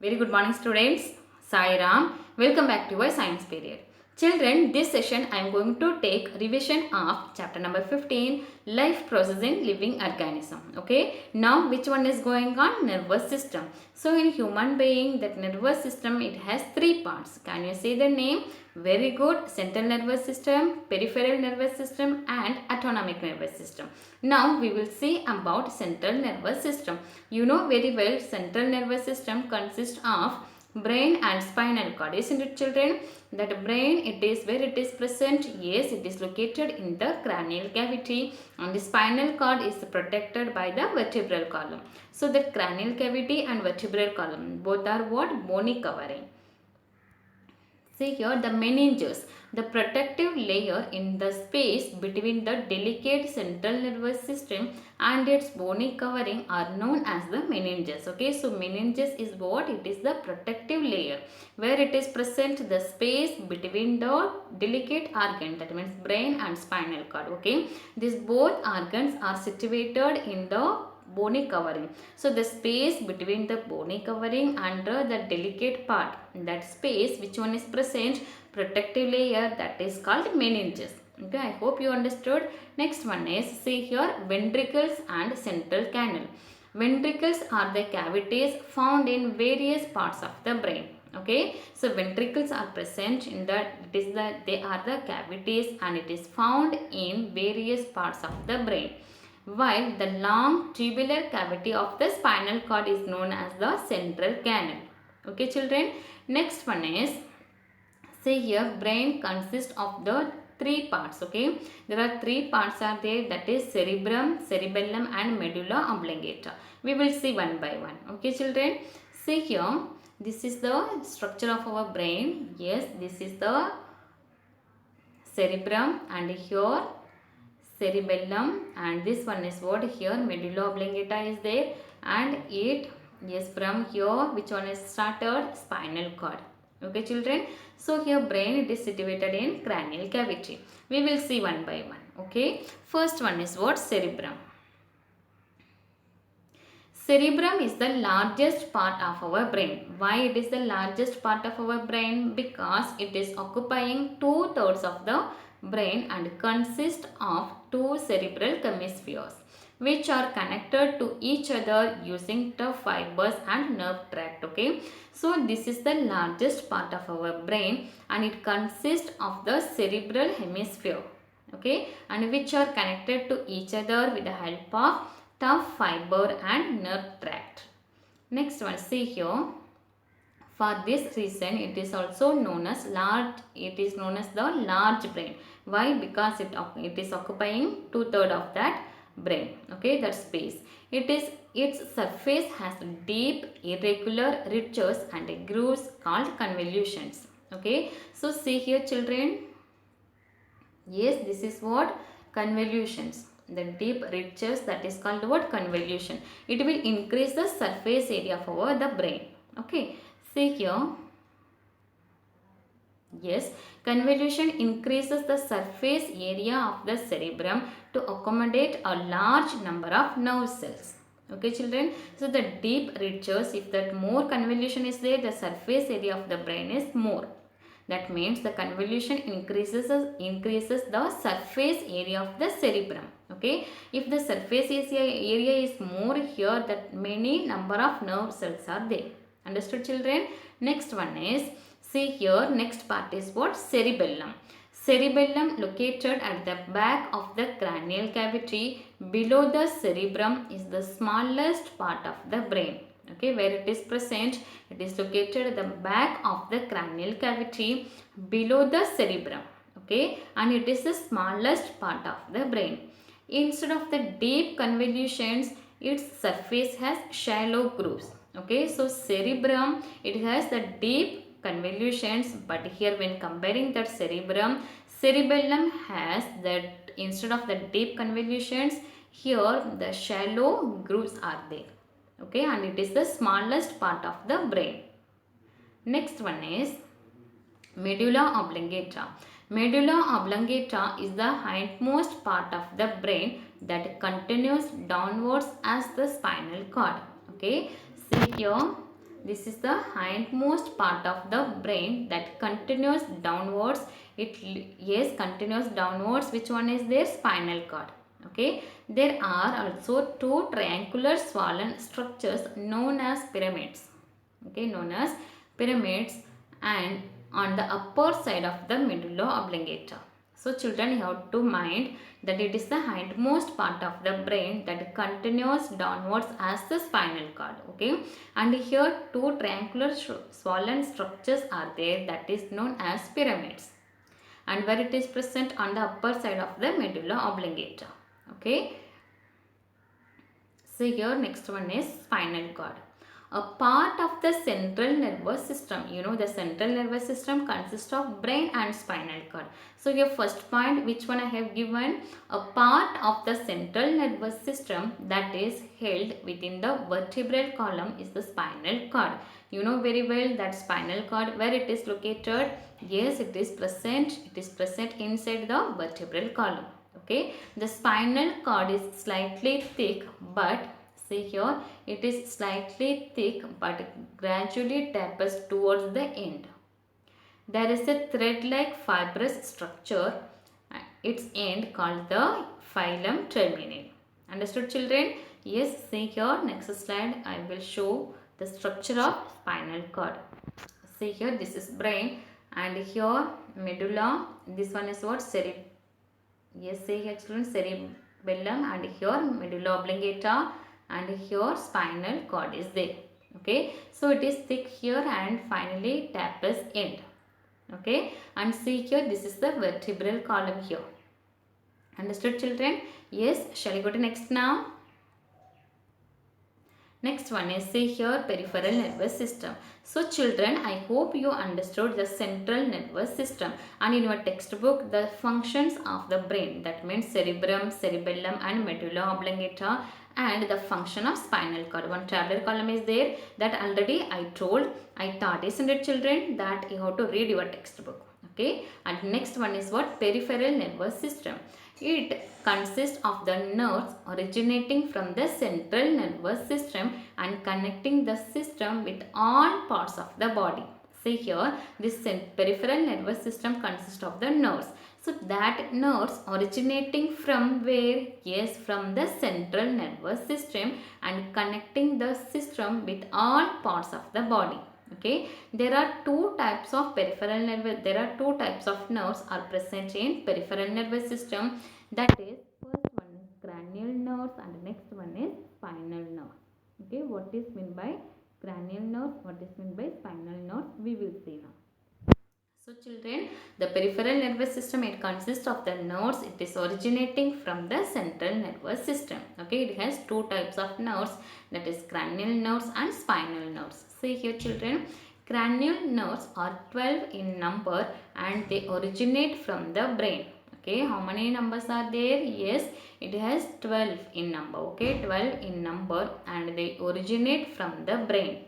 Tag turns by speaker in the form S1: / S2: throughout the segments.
S1: Very good morning students. Sai Ram. Welcome back to our science period. Children, this session I am going to take revision of chapter number 15, life process in living organism. Okay. Now which one is going on? Nervous system. So in human being, that nervous system, it has three parts. Can you say the name? Very good. Central nervous system, peripheral nervous system and autonomic nervous system. Now we will see about central nervous system. You know very well, central nervous system consists of brain and spinal cord, isn't it children? That brain, it is where it is present. Yes, it is located in the cranial cavity, and the spinal cord is protected by the vertebral column. So the cranial cavity and vertebral column both are what? Bony covering. See here, the meninges, the protective layer in the space between the delicate central nervous system and its bony covering are known as the meninges. Okay, so meninges is what? It is the protective layer where it is present the space between the delicate organ, that means brain and spinal cord. Okay, these both organs are situated in the bony covering. So the space between the bony covering and the delicate part, that space which one is present, protective layer, that is called meninges. Okay, I hope you understood. Next one is, see here, ventricles and central canal. Ventricles are the cavities found in various parts of the brain. Okay, so ventricles are present in they are the cavities and it is found in various parts of the brain, while the long tubular cavity of the spinal cord is known as the central canal. Okay children, next one is, say here, brain consists of the three parts. Okay, there are three parts are there, that is cerebrum, cerebellum and medulla oblongata. We will see one by one. Okay children, see here, this is the structure of our brain. Yes, this is the cerebrum and here cerebellum, and this one is what? Here medulla oblongata is there, and it, yes, from here which one is started? Spinal cord. Okay children, so here brain, it is situated in cranial cavity. We will see one by one. Okay, first one is what? Cerebrum. Cerebrum is the largest part of our brain. Why it is the largest part of our brain? Because it is occupying 2/3 of the brain and consists of two cerebral hemispheres which are connected to each other using nerve fibers and nerve tract. Okay, so this is the largest part of our brain and it consists of the cerebral hemisphere. Okay, and which are connected to each other with the help of tough fiber and nerve tract. Next one, see here. For this reason, it is also known as large. It is known as the large brain. Why? Because it is occupying 2/3 of that brain. Okay, that space. Its surface has deep, irregular ridges and grooves called convolutions. Okay, so see here, children. Yes, this is what? Convolutions. The deep ridges, that is called what? Convolution. It will increase the surface area of the brain. Okay, see here. Yes, convolution increases the surface area of the cerebrum to accommodate a large number of nerve cells. Okay children, so the deep ridges, if that more convolution is there, the surface area of the brain is more. That means the convolution increases the surface area of the cerebrum. Okay, if the surface area is more here, that many number of nerve cells are there. Understood children? Next one is, see here, next part is what? Cerebellum. Cerebellum, located at the back of the cranial cavity below the cerebrum, is the smallest part of the brain. Okay, where it is present, it is located at the back of the cranial cavity below the cerebrum. Okay, and it is the smallest part of the brain. Instead of the deep convolutions, its surface has shallow grooves. Okay, so cerebrum, it has the deep convolutions, but here when comparing that cerebellum has that, instead of the deep convolutions, here the shallow grooves are there. Okay, and it is the smallest part of the brain. Next one is medulla oblongata. Medulla oblongata is the hindmost part of the brain that continues downwards as the spinal cord. Okay, see here, This is the hindmost part of the brain that continues downwards. It yes continues downwards. Which one is there? Spinal cord. Okay. There are also two triangular swollen structures known as pyramids. Okay, known as pyramids, and on the upper side of the medulla oblongata. So children, you have to mind that it is the hindmost part of the brain that continues downwards as the spinal cord. Okay, and here two triangular swollen structures are there, that is known as pyramids, and where it is present on the upper side of the medulla oblongata. Okay, so here next one is spinal cord, a part of the central nervous system. You know, the central nervous system consists of brain and spinal cord. So your first point, which one I have given, a part of the central nervous system that is held within the vertebral column is the spinal cord. You know very well that spinal cord, where it is located. Yes, it is present inside the vertebral column. Okay, the spinal cord is slightly thick, but see here, it is slightly thick but gradually tapers towards the end. There is a thread-like fibrous structure at its end called the filum terminale. Understood children? Yes, see here, next slide I will show the structure of spinal cord. See here, this is brain, and here medulla. This one is what? Yes, see here children, cerebellum, and here medulla oblongata, and here spinal cord is there. Okay, so it is thick here and finally tapers end. Okay, and see here, this is the vertebral column here. Understood children? Yes, shall we go to next now? Next one is, see here, peripheral nervous system. So children, I hope you understood the central nervous system, and in your textbook the functions of the brain, that means cerebrum, cerebellum and medulla oblongata, and the function of spinal cord. One tabular column is there, that already I taught, isn't it children, that you have to read your textbook. Okay, and next one is what? Peripheral nervous system. It consists of the nerves originating from the central nervous system and connecting the system with all parts of the body. See here, this peripheral nervous system consists of the nerves. So that nerves originating from where? Yes, from the central nervous system and connecting the system with all parts of the body. Okay, there are two types of peripheral nervous. There are two types of nerves are present in peripheral nervous system. That is, first one is cranial nerves and next one is spinal nerves. Okay, what is meant by cranial nerves? What is meant by spinal nerves? We will see now. So children, the peripheral nervous system, it consists of the nerves. It is originating from the central nervous system. Okay, it has two types of nerves, that is cranial nerves and spinal nerves. See here children, cranial nerves are 12 in number and they originate from the brain. Okay, how many numbers are there? Yes, it has 12 in number. Okay, 12 in number and they originate from the brain.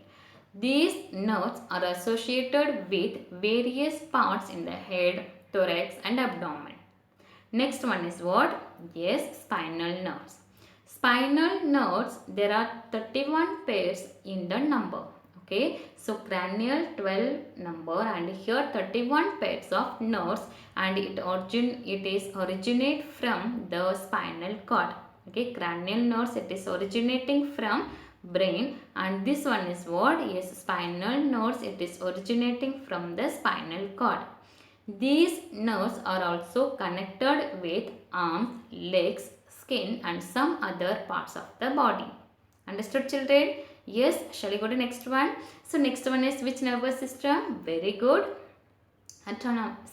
S1: These nerves are associated with various parts in the head, thorax and abdomen. Next one is what? Yes, spinal nerves. Spinal nerves, there are 31 pairs in the number. Okay, so cranial 12 number and here 31 pairs of nerves, and it is originate from the spinal cord. Okay, cranial nerves, it is originating from brain, and this one is what? Yes, spinal nerves, it is originating from the spinal cord. These nerves are also connected with arms, legs, skin and some other parts of the body. Understood children? Yes, shall we go to next one? So next one is which nervous system? Very good.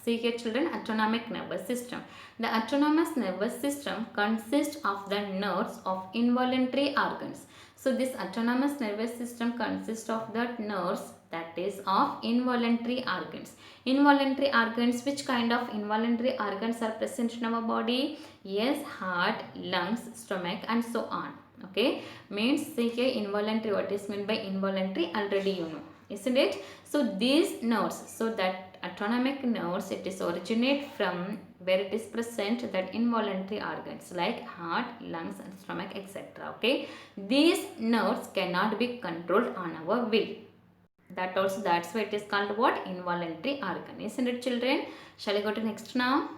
S1: See here children, autonomic nervous system. The autonomous nervous system consists of the nerves of involuntary organs. So this autonomous nervous system consists of the nerves, that is of involuntary organs. Involuntary organs, which kind of involuntary organs are present in our body? Yes, heart, lungs, stomach and so on. Okay, means see here involuntary, what is meant by involuntary already you know, isn't it? So these nerves, so that autonomic nerves, it is originate from where it is present, that involuntary organs like heart, lungs and stomach etc. Okay, these nerves cannot be controlled on our will. That's why it is called what? Involuntary organ. Isn't it, children? Shall I go to next now?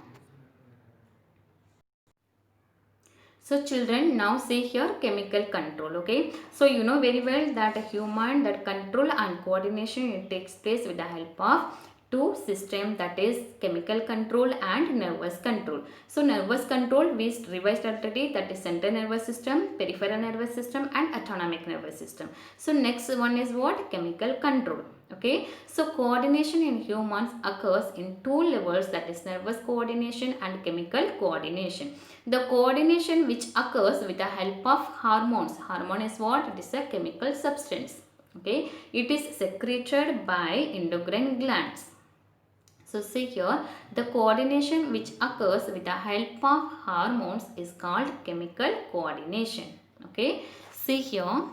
S1: So children, now see here chemical control. Okay, so you know very well that a human, that control and coordination, it takes place with the help of two systems, that is chemical control and nervous control. So nervous control we revised already, that is central nervous system, peripheral nervous system and autonomic nervous system. So next one is what? Chemical control. Okay, so coordination in humans occurs in two levels, that is nervous coordination and chemical coordination. The coordination which occurs with the help of hormones. Hormone is what? It is a chemical substance. Okay, it is secreted by endocrine glands. So see here, the coordination which occurs with the help of hormones is called chemical coordination. Okay, see here,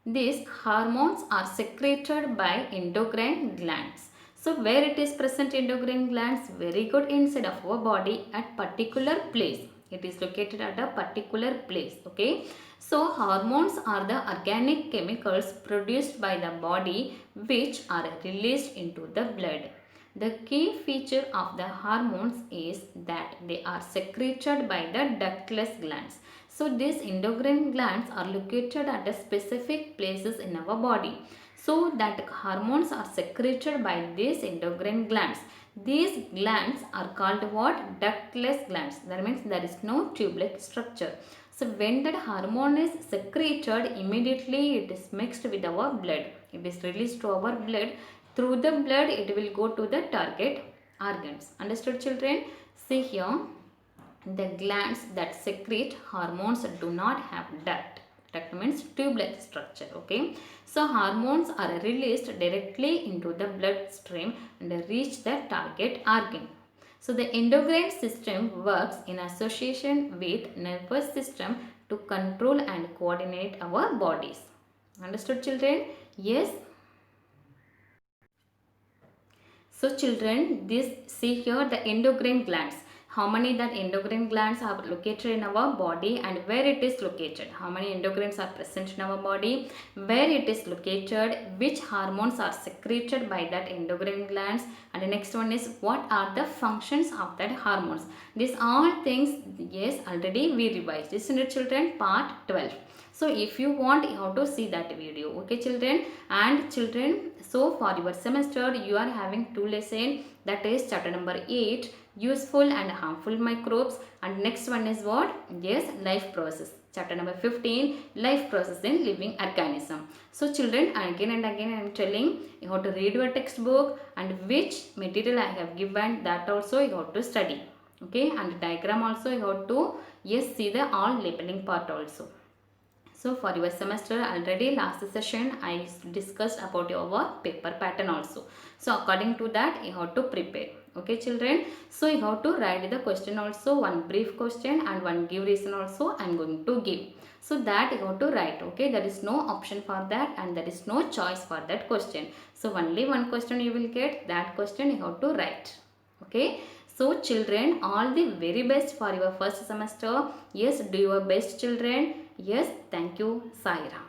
S1: these hormones are secreted by endocrine glands. So where it is present, endocrine glands? Very good, inside of our body at particular place. It is located at a particular place. Okay. So hormones are the organic chemicals produced by the body which are released into the blood. The key feature of the hormones is that they are secreted by the ductless glands. So these endocrine glands are located at a specific places in our body. So that hormones are secreted by these endocrine glands. These glands are called what? Ductless glands. That means there is no tube-like structure. So when that hormone is secreted, immediately it is mixed with our blood. It is released to our blood. Through the blood, it will go to the target organs. Understood, children? See here, the glands that secrete hormones do not have duct. Duct means tube-like structure. Okay. So hormones are released directly into the bloodstream and reach the target organ. So the endocrine system works in association with nervous system to control and coordinate our bodies. Understood, children? Yes. So children, this see here the endocrine glands. How many that endocrine glands are located in our body and where it is located? How many endocrines are present in our body? Where it is located? Which hormones are secreted by that endocrine glands? And the next one is what are the functions of that hormones? These all things, yes, already we revised. Isn't it, children? Part 12. So if you want, you have to see that video. Okay, children? And children, so for your semester, you are having two lessons. That is chapter number 8, useful and harmful microbes. And next one is what? Yes, life process. Chapter number 15, life process in living organism. So children, again and again I am telling, you have to read your textbook and which material I have given, that also you have to study. Okay, and diagram also you have to, yes, see the all labeling part also. So for your semester, already last session I discussed about your paper pattern also. So according to that you have to prepare. Okay, children. So you have to write the question also, one brief question and one give reason also I am going to give. So that you have to write. Okay, there is no option for that and there is no choice for that question. So only one question you will get, that question you have to write. Okay. So children, all the very best for your first semester. Yes, do your best, children. Yes, thank you. Sai Ram.